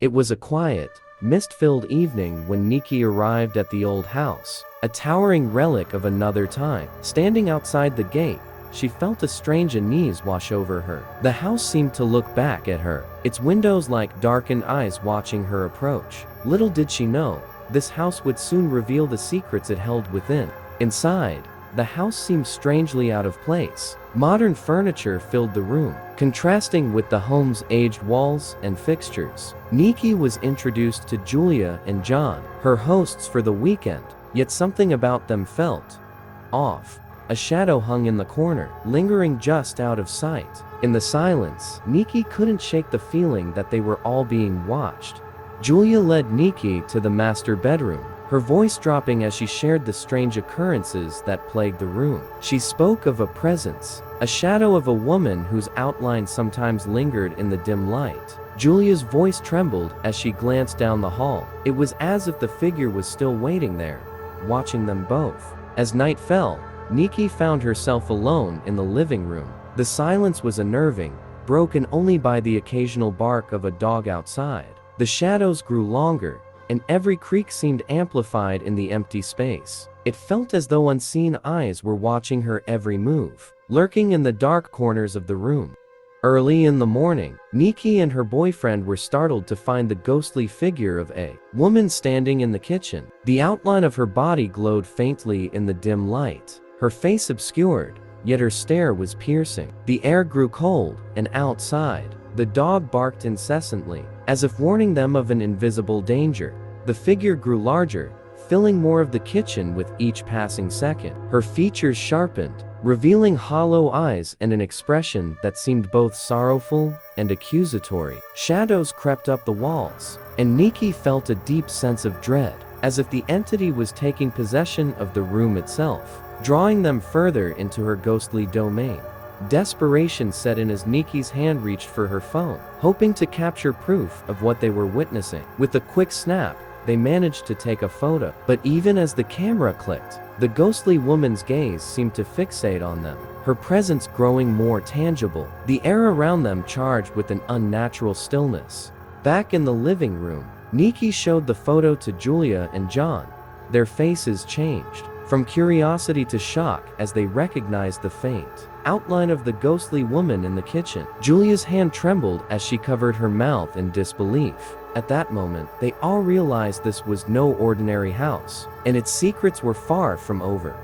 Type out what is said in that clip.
It was a quiet, mist-filled evening when Niki arrived at the old house, a towering relic of another time. Standing outside the gate, she felt a strange unease wash over her. The house seemed to look back at her, its windows like darkened eyes watching her approach. Little did she know, this house would soon reveal the secrets it held within. Inside, the house seemed strangely out of place. Modern furniture filled the room, contrasting with the home's aged walls and fixtures. Niki was introduced to Julia and John, her hosts for the weekend, yet something about them felt off. A shadow hung in the corner, lingering just out of sight. In the silence, Niki couldn't shake the feeling that they were all being watched. Julia led Niki to the master bedroom, her voice dropping as she shared the strange occurrences that plagued the room. She spoke of a presence, a shadow of a woman whose outline sometimes lingered in the dim light. Julia's voice trembled as she glanced down the hall. It was as if the figure was still waiting there, watching them both. As night fell, Niki found herself alone in the living room. The silence was unnerving, broken only by the occasional bark of a dog outside. The shadows grew longer, and every creak seemed amplified in the empty space. It felt as though unseen eyes were watching her every move, lurking in the dark corners of the room. Early in the morning, Niki and her boyfriend were startled to find the ghostly figure of a woman standing in the kitchen. The outline of her body glowed faintly in the dim light, her face obscured, yet her stare was piercing. The air grew cold, and outside, the dog barked incessantly, as if warning them of an invisible danger. The figure grew larger, filling more of the kitchen with each passing second. Her features sharpened, revealing hollow eyes and an expression that seemed both sorrowful and accusatory. Shadows crept up the walls, and Niki felt a deep sense of dread, as if the entity was taking possession of the room itself, drawing them further into her ghostly domain. Desperation set in as Niki's hand reached for her phone, hoping to capture proof of what they were witnessing. With a quick snap, they managed to take a photo. But even as the camera clicked, the ghostly woman's gaze seemed to fixate on them, her presence growing more tangible, the air around them charged with an unnatural stillness. Back in the living room, Niki showed the photo to Julia and John. Their faces changed, from curiosity to shock as they recognized the faint outline of the ghostly woman in the kitchen. Julia's hand trembled as she covered her mouth in disbelief. At that moment, they all realized this was no ordinary house, and its secrets were far from over.